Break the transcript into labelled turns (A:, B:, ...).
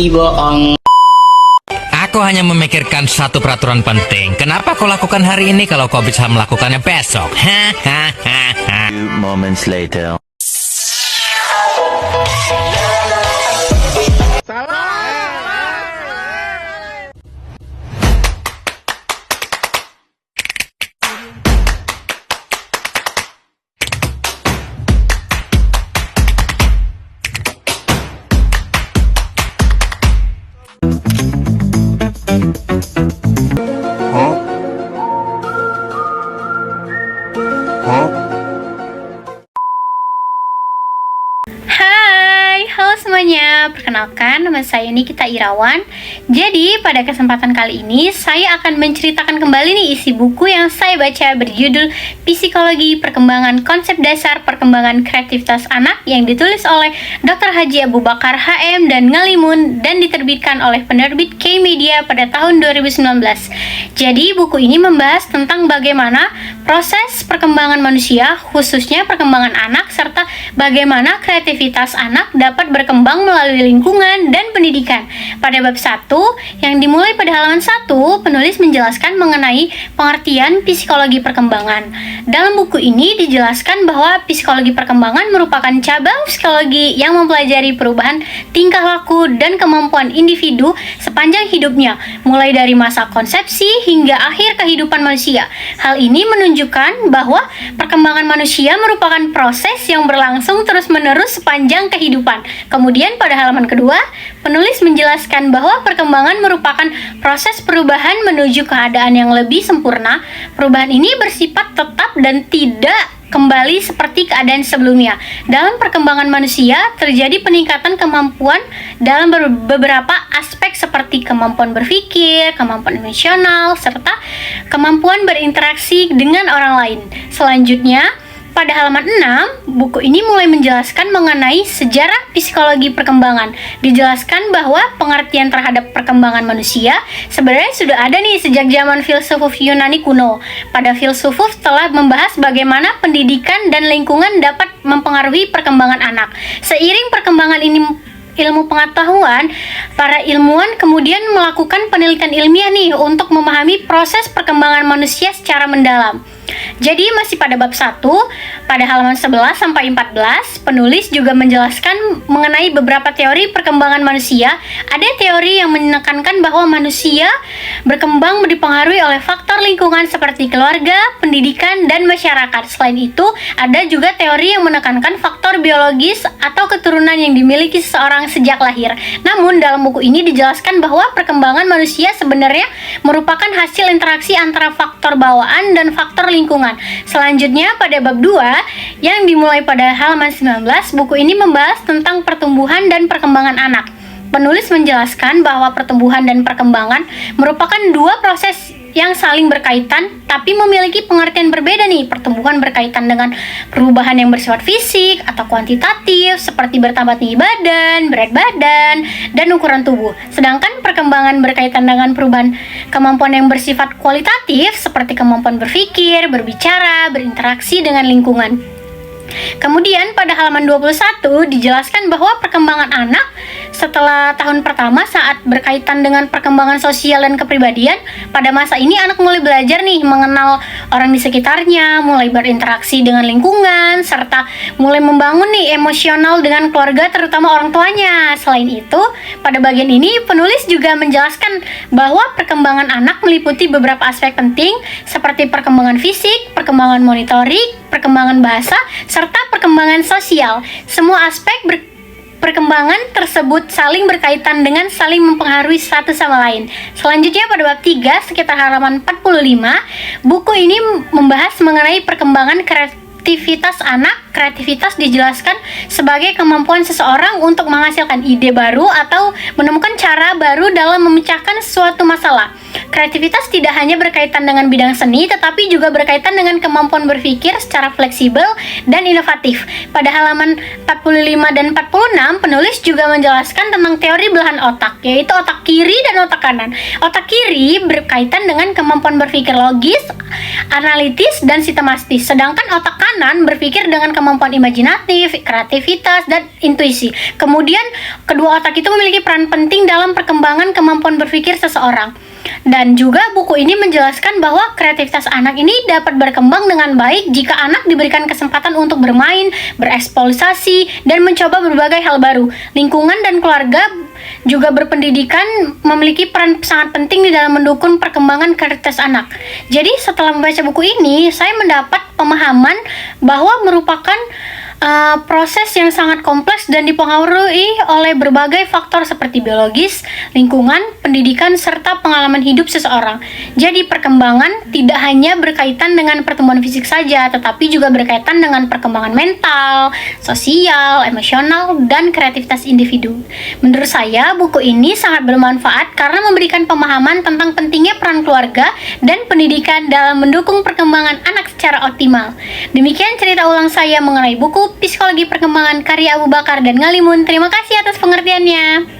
A: Ih, bohong.
B: Aku hanya memikirkan satu peraturan penting. Kenapa kau lakukan hari ini kalau kau bisa melakukannya besok? Hahaha.
C: Few moments later.
D: Hai, halo semuanya. Perkenalkan, nama saya Nikita Irawan. Jadi, pada kesempatan kali ini saya akan menceritakan kembali nih isi buku yang saya baca berjudul Psikologi Perkembangan Konsep Dasar Perkembangan Kreativitas Anak yang ditulis oleh Dr. Haji Abu Bakar HM dan Ngalimun dan diterbitkan oleh penerbit K Media pada tahun 2019. Jadi, buku ini membahas tentang bagaimana proses perkembangan manusia, khususnya perkembangan anak, serta bagaimana kreativitas anak dapat berkembang melalui lingkungan dan pendidikan. Pada bab 1, yang dimulai pada halaman 1, penulis menjelaskan mengenai pengertian psikologi perkembangan. Dalam buku ini dijelaskan bahwa psikologi perkembangan merupakan cabang psikologi yang mempelajari perubahan tingkah laku dan kemampuan individu sepanjang hidupnya, mulai dari masa konsepsi hingga akhir kehidupan manusia. Hal ini menunjukkan bahwa perkembangan manusia merupakan proses yang berlangsung terus-menerus sepanjang kehidupan. Kemudian pada halaman kedua, penulis menjelaskan bahwa perkembangan merupakan proses perubahan menuju keadaan yang lebih sempurna. Perubahan ini bersifat tetap dan tidak kembali seperti keadaan sebelumnya. Dalam perkembangan manusia, terjadi peningkatan kemampuan dalam beberapa aspek seperti kemampuan berpikir, kemampuan emosional, serta kemampuan berinteraksi dengan orang lain. Selanjutnya, pada halaman 6, buku ini mulai menjelaskan mengenai sejarah psikologi perkembangan. Dijelaskan bahwa pengertian terhadap perkembangan manusia sebenarnya sudah ada nih sejak zaman filsuf Yunani kuno. Pada filsuf telah membahas bagaimana pendidikan dan lingkungan dapat mempengaruhi perkembangan anak. Seiring perkembangan ilmu pengetahuan, para ilmuwan kemudian melakukan penelitian ilmiah nih untuk memahami proses perkembangan manusia secara mendalam. Jadi masih pada bab 1, pada halaman 11 sampai 14, penulis juga menjelaskan mengenai beberapa teori perkembangan manusia. Ada teori yang menekankan bahwa manusia berkembang dipengaruhi oleh faktor lingkungan seperti keluarga, pendidikan, dan masyarakat. Selain itu, ada juga teori yang menekankan faktor biologis atau keturunan yang dimiliki seseorang sejak lahir. Namun, dalam buku ini dijelaskan bahwa perkembangan manusia sebenarnya merupakan hasil interaksi antara faktor bawaan dan faktor lingkungan. Selanjutnya pada bab 2 yang dimulai pada halaman 19, buku ini membahas tentang pertumbuhan dan perkembangan anak. Penulis menjelaskan bahwa pertumbuhan dan perkembangan merupakan dua proses yang saling berkaitan tapi memiliki pengertian berbeda nih. Pertumbuhan berkaitan dengan perubahan yang bersifat fisik atau kuantitatif seperti bertambah tinggi badan, berat badan, dan ukuran tubuh. Sedangkan perkembangan berkaitan dengan perubahan kemampuan yang bersifat kualitatif seperti kemampuan berpikir, berbicara, berinteraksi dengan lingkungan. Kemudian pada halaman 21 dijelaskan bahwa perkembangan anak setelah tahun pertama saat berkaitan dengan perkembangan sosial dan kepribadian. Pada masa ini anak mulai belajar nih mengenal orang di sekitarnya, mulai berinteraksi dengan lingkungan, serta mulai membangun nih emosional dengan keluarga terutama orang tuanya. Selain itu, pada bagian ini penulis juga menjelaskan bahwa perkembangan anak meliputi beberapa aspek penting seperti perkembangan fisik, perkembangan motorik, perkembangan bahasa, serta perkembangan sosial. Semua aspek perkembangan tersebut saling berkaitan dengan saling mempengaruhi satu sama lain. Selanjutnya pada bab 3 sekitar halaman 45, buku ini membahas mengenai perkembangan kreativitas anak. Kreativitas dijelaskan sebagai kemampuan seseorang untuk menghasilkan ide baru atau menemukan cara baru dalam memecahkan suatu masalah. Kreativitas tidak hanya berkaitan dengan bidang seni, tetapi juga berkaitan dengan kemampuan berpikir secara fleksibel dan inovatif. Pada halaman 45 dan 46, penulis juga menjelaskan tentang teori belahan otak, yaitu otak kiri dan otak kanan. Otak kiri berkaitan dengan kemampuan berpikir logis, analitis, dan sistematis, sedangkan otak kanan berpikir dengan kemampuan kemampuan imajinatif, kreativitas, dan intuisi. Kemudian, kedua otak itu memiliki peran penting dalam perkembangan kemampuan berpikir seseorang. Dan juga buku ini menjelaskan bahwa kreativitas anak ini dapat berkembang dengan baik jika anak diberikan kesempatan untuk bermain, bereksplorasi, dan mencoba berbagai hal baru. Lingkungan dan keluarga juga berpendidikan memiliki peran sangat penting di dalam mendukung perkembangan kreativitas anak. Jadi setelah membaca buku ini, saya mendapat pemahaman bahwa merupakan proses yang sangat kompleks dan dipengaruhi oleh berbagai faktor seperti biologis, lingkungan, pendidikan, serta pengalaman hidup seseorang. Jadi perkembangan tidak hanya berkaitan dengan pertumbuhan fisik saja, tetapi juga berkaitan dengan perkembangan mental, sosial, emosional, dan kreativitas individu. Menurut saya, buku ini sangat bermanfaat karena memberikan pemahaman tentang pentingnya peran keluarga dan pendidikan dalam mendukung perkembangan anak secara optimal. Demikian cerita ulang saya mengenai buku Psikologi Perkembangan karya Abu Bakar dan Ngalimun. Terima kasih atas pengertiannya.